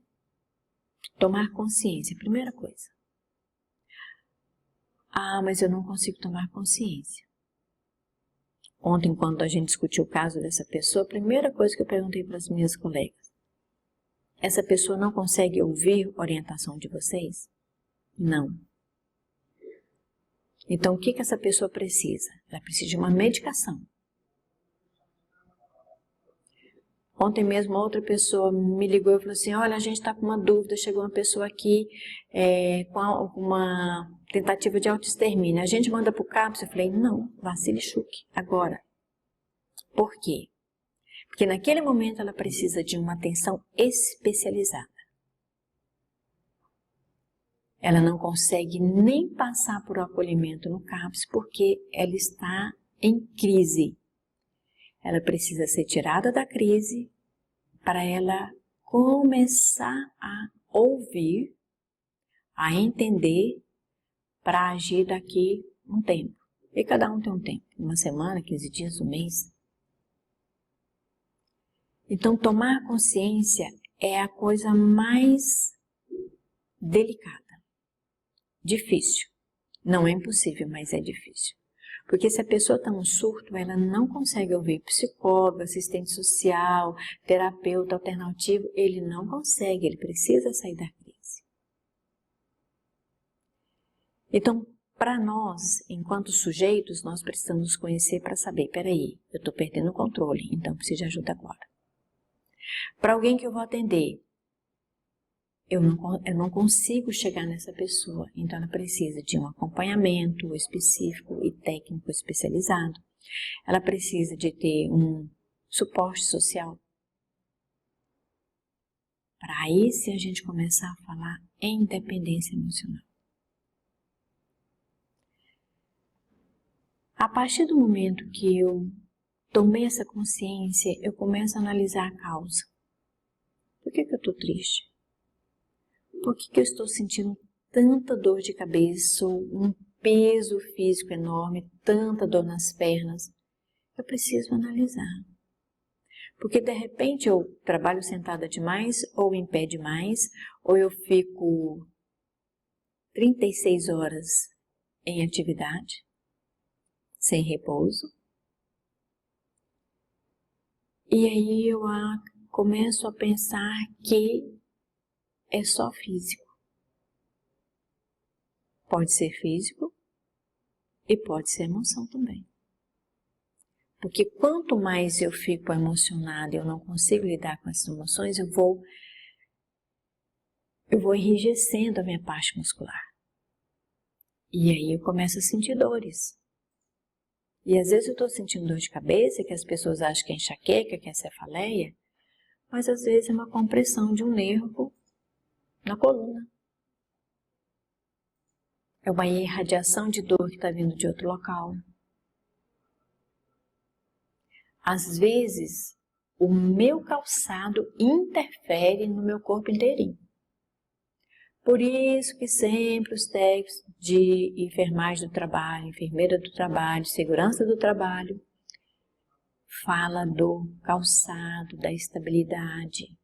Tomar consciência, primeira coisa. Ah, mas eu não consigo tomar consciência. Ontem, quando a gente discutiu o caso dessa pessoa, a primeira coisa que eu perguntei para as minhas colegas: essa pessoa não consegue ouvir orientação de vocês? Não. Então, o que essa pessoa precisa? Ela precisa de uma medicação. Ontem mesmo, outra pessoa me ligou e falou assim: olha, a gente está com uma dúvida, chegou uma pessoa aqui com uma tentativa de autoextermínio. A gente manda para o CAPS? Eu falei: não, Vassili Shuk, agora. Por quê? Porque naquele momento ela precisa de uma atenção especializada. Ela não consegue nem passar por um acolhimento no CAPS porque ela está em crise. Ela precisa ser tirada da crise para ela começar a ouvir, a entender, para agir daqui um tempo. E cada um tem um tempo, uma semana, 15 dias, um mês. Então, tomar consciência é a coisa mais delicada, difícil. Não é impossível, mas é difícil. Porque se a pessoa está num surto, ela não consegue ouvir psicólogo, assistente social, terapeuta alternativo, ele não consegue, ele precisa sair da crise. Então, para nós, enquanto sujeitos, nós precisamos nos conhecer para saber, peraí, eu estou perdendo o controle, então preciso de ajuda agora. Para alguém que eu vou atender, eu não consigo chegar nessa pessoa, então ela precisa de um acompanhamento específico e técnico especializado. Ela precisa de ter um suporte social. Para aí sim a gente começar a falar em dependência emocional. A partir do momento que eu tomei essa consciência, eu começo a analisar a causa. Por que eu estou triste? Por que eu estou sentindo tanta dor de cabeça, um peso físico enorme, tanta dor nas pernas? Eu preciso analisar. Porque de repente eu trabalho sentada demais, ou em pé demais, ou eu fico 36 horas em atividade, sem repouso. E aí eu começo a pensar que é só físico. Pode ser físico e pode ser emoção também. Porque quanto mais eu fico emocionada e eu não consigo lidar com essas emoções, eu vou enrijecendo a minha parte muscular. E aí eu começo a sentir dores. E às vezes eu estou sentindo dor de cabeça, que as pessoas acham que é enxaqueca, que é cefaleia, mas às vezes é uma compressão de um nervo na coluna. É uma irradiação de dor que está vindo de outro local. Às vezes, o meu calçado interfere no meu corpo inteirinho. Por isso que sempre os técnicos de enfermagem do trabalho, enfermeira do trabalho, segurança do trabalho, fala do calçado, da estabilidade.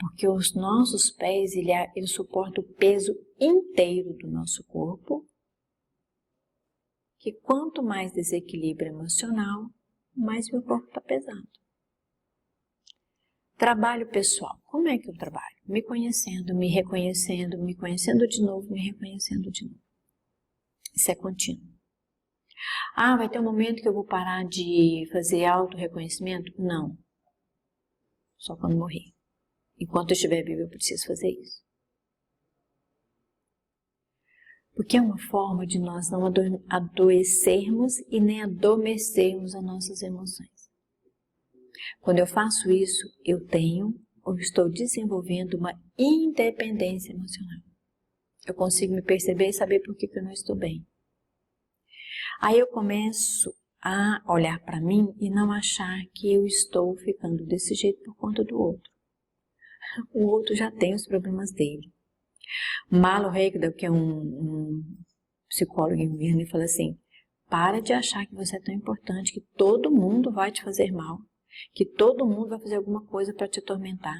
Porque os nossos pés, ele suporta o peso inteiro do nosso corpo, que quanto mais desequilíbrio emocional, mais meu corpo está pesado. Trabalho pessoal. Como é que eu trabalho? Me conhecendo, me reconhecendo, me conhecendo de novo, me reconhecendo de novo. Isso é contínuo. Ah, vai ter um momento que eu vou parar de fazer auto-reconhecimento? Não. Só quando morrer. Enquanto eu estiver vivo, eu preciso fazer isso. Porque é uma forma de nós não adoecermos e nem adormecermos as nossas emoções. Quando eu faço isso, eu estou desenvolvendo uma independência emocional. Eu consigo me perceber e saber por que eu não estou bem. Aí eu começo a olhar para mim e não achar que eu estou ficando desse jeito por conta do outro. O outro já tem os problemas dele. Malo Hegdal, que é um psicólogo indiano, ele fala assim: para de achar que você é tão importante, que todo mundo vai te fazer mal, que todo mundo vai fazer alguma coisa para te atormentar.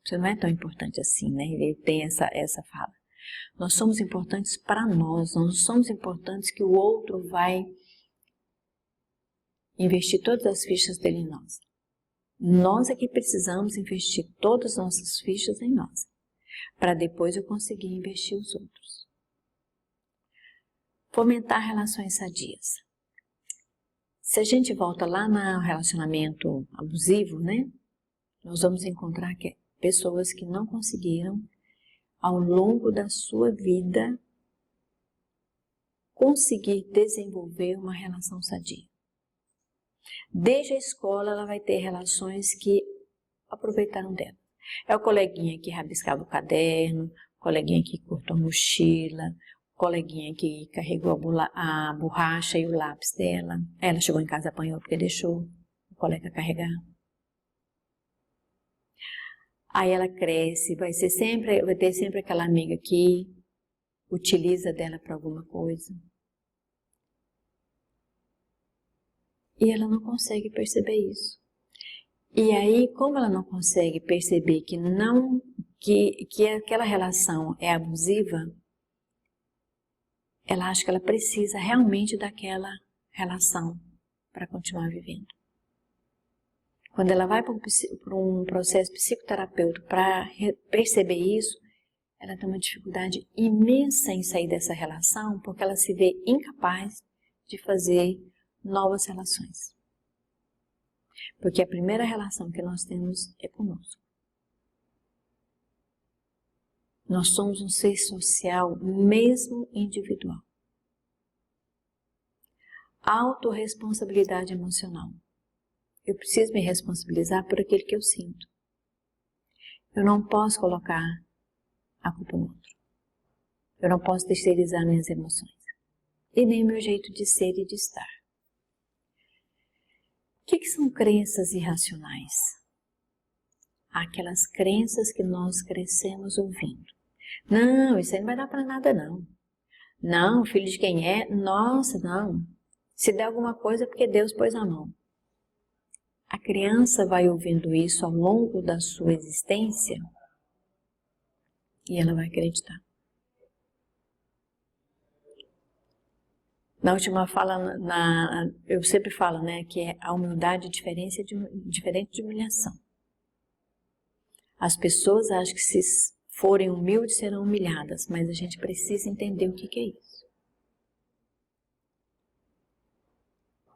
Você não é tão importante assim, né? Ele tem essa fala. Nós somos importantes para nós, não somos importantes que o outro vai investir todas as fichas dele em nós. Nós é que precisamos investir todas as nossas fichas em nós, para depois eu conseguir investir os outros. Fomentar relações sadias. Se a gente volta lá no relacionamento abusivo, né? Nós vamos encontrar pessoas que não conseguiram, ao longo da sua vida, conseguir desenvolver uma relação sadia. Desde a escola, ela vai ter relações que aproveitaram dela. É o coleguinha que rabiscava o caderno, o coleguinha que cortou a mochila, o coleguinha que carregou a borracha e o lápis dela. Ela chegou em casa e apanhou porque deixou o colega carregar. Aí ela cresce, vai ter sempre aquela amiga que utiliza dela para alguma coisa. E ela não consegue perceber isso. E aí, como ela não consegue perceber que aquela relação é abusiva, ela acha que ela precisa realmente daquela relação para continuar vivendo. Quando ela vai para um processo psicoterapêutico para perceber isso, ela tem uma dificuldade imensa em sair dessa relação, porque ela se vê incapaz de fazer novas relações. Porque a primeira relação que nós temos é conosco. Nós somos um ser social, mesmo individual. Autorresponsabilidade emocional. Eu preciso me responsabilizar por aquilo que eu sinto. Eu não posso colocar a culpa no outro. Eu não posso terceirizar minhas emoções. E nem meu jeito de ser e de estar. O que são crenças irracionais? Aquelas crenças que nós crescemos ouvindo. Não, isso aí não vai dar para nada não. Não, filho de quem é? Nossa, não. Se der alguma coisa é porque Deus pôs a mão. A criança vai ouvindo isso ao longo da sua existência e ela vai acreditar. Na última fala, eu sempre falo, né, que a humildade é diferente de humilhação. As pessoas acham que se forem humildes serão humilhadas, mas a gente precisa entender o que é isso.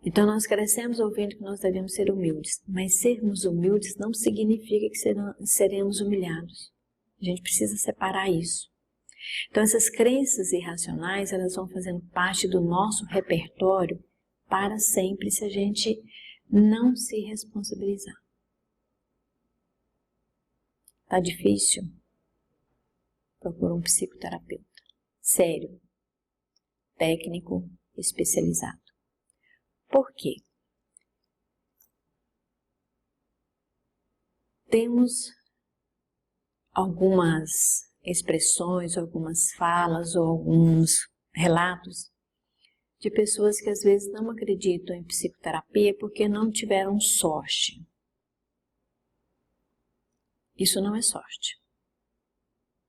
Então nós crescemos ouvindo que nós devemos ser humildes, mas sermos humildes não significa que seremos humilhados. A gente precisa separar isso. Então essas crenças irracionais, elas vão fazendo parte do nosso repertório para sempre se a gente não se responsabilizar. Tá difícil? Procura um psicoterapeuta. Sério. Técnico, especializado. Por quê? Temos algumas expressões, algumas falas ou alguns relatos de pessoas que às vezes não acreditam em psicoterapia porque não tiveram sorte. Isso não é sorte.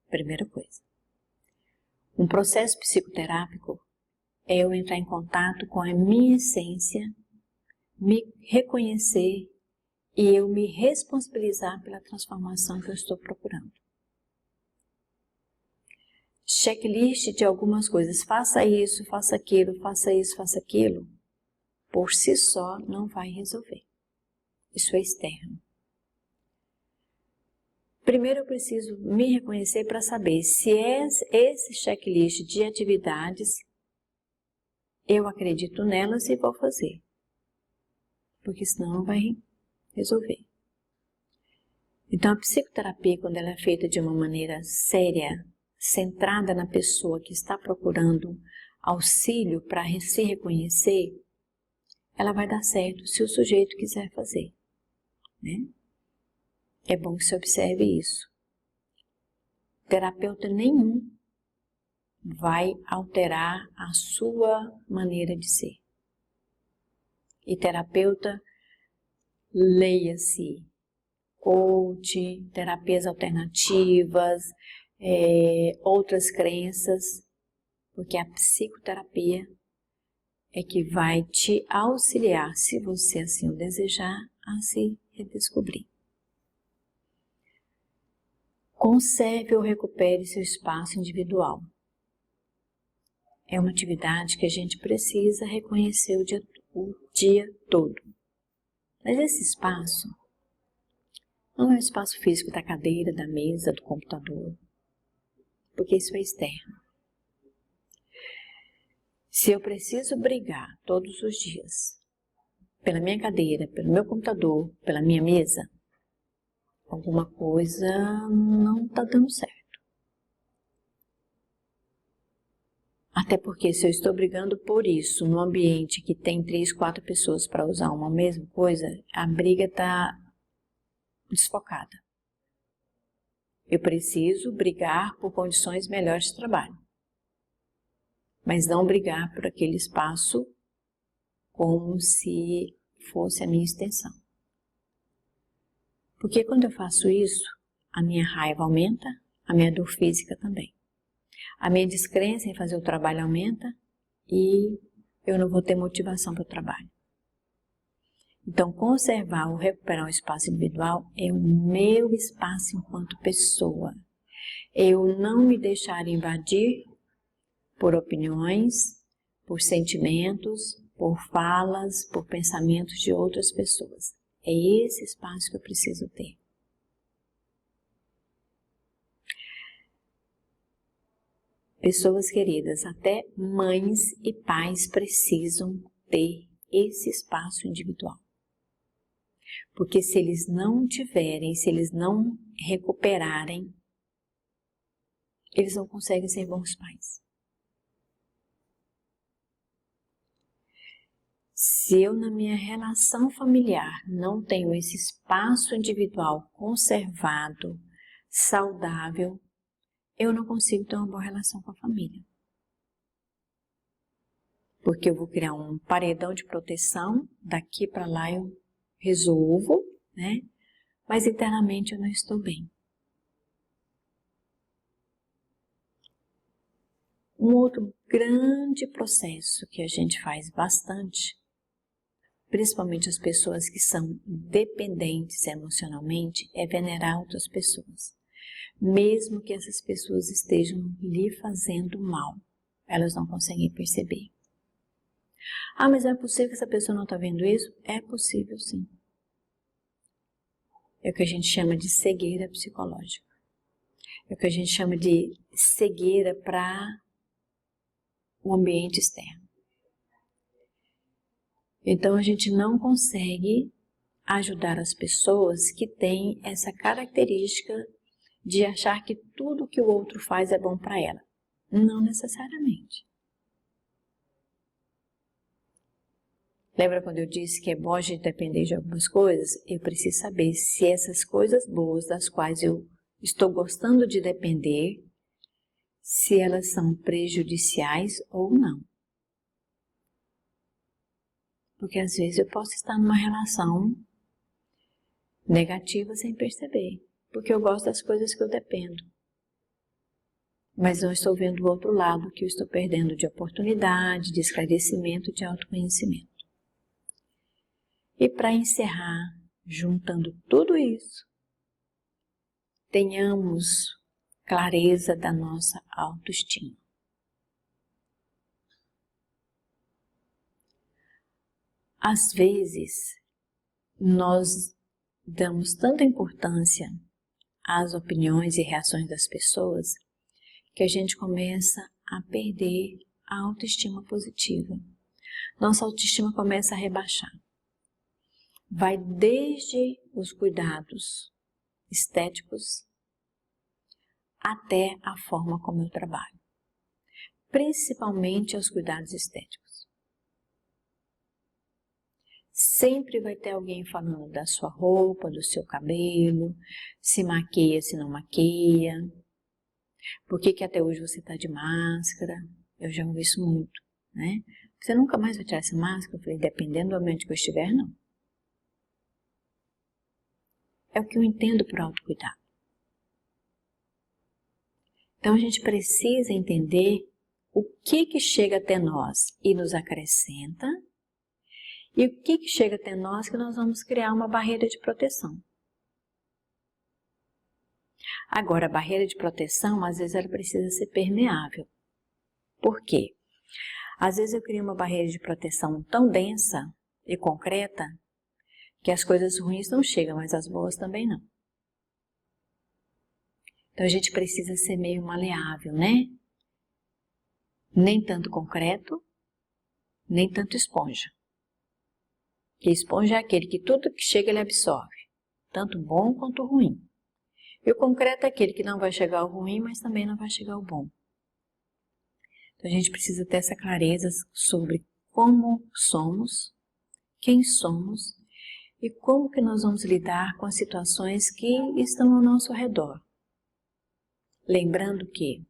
Primeira coisa. Um processo psicoterápico é eu entrar em contato com a minha essência, me reconhecer e eu me responsabilizar pela transformação que eu estou procurando. Checklist de algumas coisas, faça isso, faça aquilo, faça isso, faça aquilo, por si só não vai resolver. Isso é externo. Primeiro eu preciso me reconhecer para saber se esse checklist de atividades eu acredito nelas e vou fazer. Porque senão não vai resolver. Então, a psicoterapia, quando ela é feita de uma maneira séria, centrada na pessoa que está procurando auxílio para se reconhecer, ela vai dar certo se o sujeito quiser fazer, né? É bom que você observe isso. Terapeuta nenhum vai alterar a sua maneira de ser. E terapeuta, leia-se, coach, terapias alternativas, outras crenças, porque a psicoterapia é que vai te auxiliar, se você assim o desejar, a se redescobrir. Conserve ou recupere seu espaço individual. É uma atividade que a gente precisa reconhecer o dia todo. Mas esse espaço não é o espaço físico da cadeira, da mesa, do computador, porque isso é externo. Se eu preciso brigar todos os dias pela minha cadeira, pelo meu computador, pela minha mesa, alguma coisa não está dando certo. Até porque se eu estou brigando por isso num ambiente que tem 3, 4 pessoas para usar uma mesma coisa, a briga está desfocada. Eu preciso brigar por condições melhores de trabalho, mas não brigar por aquele espaço como se fosse a minha extensão. Porque quando eu faço isso, a minha raiva aumenta, a minha dor física também. A minha descrença em fazer o trabalho aumenta e eu não vou ter motivação para o trabalho. Então, conservar ou recuperar um espaço individual é o meu espaço enquanto pessoa. Eu não me deixar invadir por opiniões, por sentimentos, por falas, por pensamentos de outras pessoas. É esse espaço que eu preciso ter. Pessoas queridas, até mães e pais precisam ter esse espaço individual. Porque se eles não tiverem, se eles não recuperarem, eles não conseguem ser bons pais. Se eu na minha relação familiar não tenho esse espaço individual conservado, saudável, eu não consigo ter uma boa relação com a família. Porque eu vou criar um paredão de proteção, daqui para lá eu resolvo, né? Mas internamente eu não estou bem. Um outro grande processo que a gente faz bastante, principalmente as pessoas que são dependentes emocionalmente, é venerar outras pessoas. Mesmo que essas pessoas estejam lhe fazendo mal, elas não conseguem perceber. Ah, mas é possível que essa pessoa não está vendo isso? É possível, sim. É o que a gente chama de cegueira psicológica. É o que a gente chama de cegueira para o ambiente externo. Então, a gente não consegue ajudar as pessoas que têm essa característica de achar que tudo que o outro faz é bom para ela. Não necessariamente. Lembra quando eu disse que é bom a gente depender de algumas coisas? Eu preciso saber se essas coisas boas das quais eu estou gostando de depender, se elas são prejudiciais ou não. Porque às vezes eu posso estar numa relação negativa sem perceber, porque eu gosto das coisas que eu dependo. Mas não estou vendo o outro lado, que eu estou perdendo de oportunidade, de esclarecimento, de autoconhecimento. E para encerrar, juntando tudo isso, tenhamos clareza da nossa autoestima. Às vezes, nós damos tanta importância às opiniões e reações das pessoas que a gente começa a perder a autoestima positiva. Nossa autoestima começa a rebaixar. vai desde os cuidados estéticos até a forma como eu trabalho, principalmente os cuidados estéticos. Sempre vai ter alguém falando da sua roupa, do seu cabelo, se maquia, se não maquia, por que até hoje você está de máscara. Eu já ouvi isso muito, né? Você nunca mais vai tirar essa máscara? Eu falei, dependendo do ambiente que eu estiver, não. É o que eu entendo por autocuidado. Então a gente precisa entender o que chega até nós e nos acrescenta, e o que chega até nós que nós vamos criar uma barreira de proteção. Agora, a barreira de proteção, às vezes ela precisa ser permeável. Por quê? Às vezes eu crio uma barreira de proteção tão densa e concreta que as coisas ruins não chegam, mas as boas também não. Então a gente precisa ser meio maleável, né? Nem tanto concreto, nem tanto esponja. Porque esponja é aquele que tudo que chega ele absorve, tanto bom quanto ruim. E o concreto é aquele que não vai chegar ao ruim, mas também não vai chegar ao bom. Então a gente precisa ter essa clareza sobre como somos, quem somos e como que nós vamos lidar com as situações que estão ao nosso redor. Lembrando que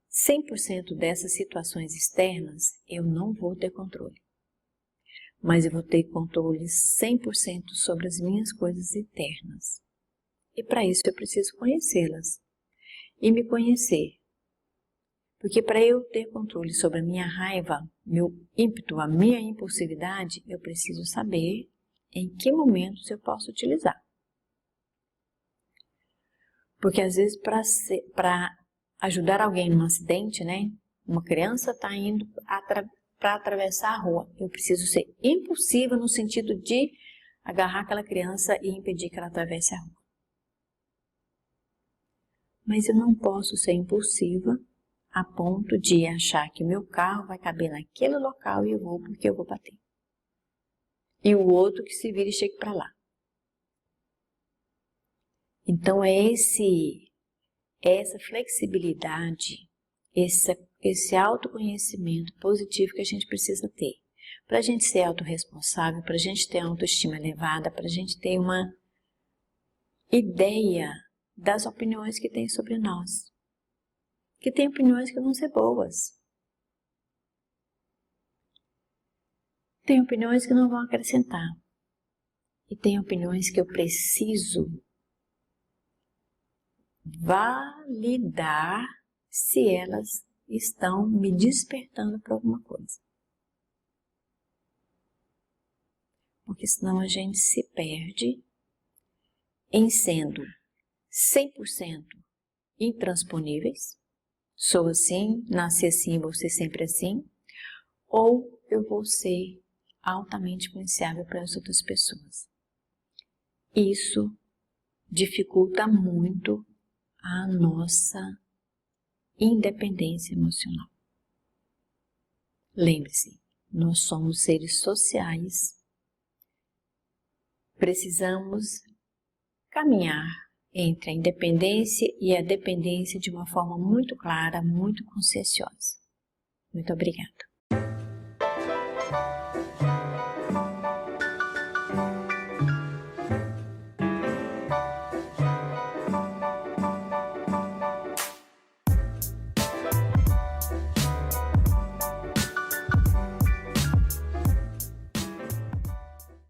100% dessas situações externas eu não vou ter controle. Mas eu vou ter controle 100% sobre as minhas coisas internas. E para isso eu preciso conhecê-las e me conhecer. Porque para eu ter controle sobre a minha raiva, meu ímpeto, a minha impulsividade, eu preciso saber em que momentos eu posso utilizar. Porque às vezes para ajudar alguém num acidente, né? Uma criança está indo para atravessar a rua. Eu preciso ser impulsiva no sentido de agarrar aquela criança e impedir que ela atravesse a rua. Mas eu não posso ser impulsiva a ponto de achar que meu carro vai caber naquele local e eu vou porque eu vou bater. E o outro que se vira e chegue para lá. Então é essa flexibilidade, esse autoconhecimento positivo que a gente precisa ter. Para a gente ser autorresponsável, para a gente ter autoestima elevada, para a gente ter uma ideia das opiniões que tem sobre nós. Que tem opiniões que vão ser boas. Tem opiniões que não vão acrescentar. E tem opiniões que eu preciso validar se elas estão me despertando para alguma coisa. Porque senão a gente se perde em sendo 100% intransponíveis. Sou assim, nasci assim, vou ser sempre assim. Ou eu vou ser altamente influenciável para as outras pessoas. Isso dificulta muito a nossa independência emocional. Lembre-se, nós somos seres sociais, precisamos caminhar entre a independência e a dependência de uma forma muito clara, muito conscienciosa. Muito obrigada.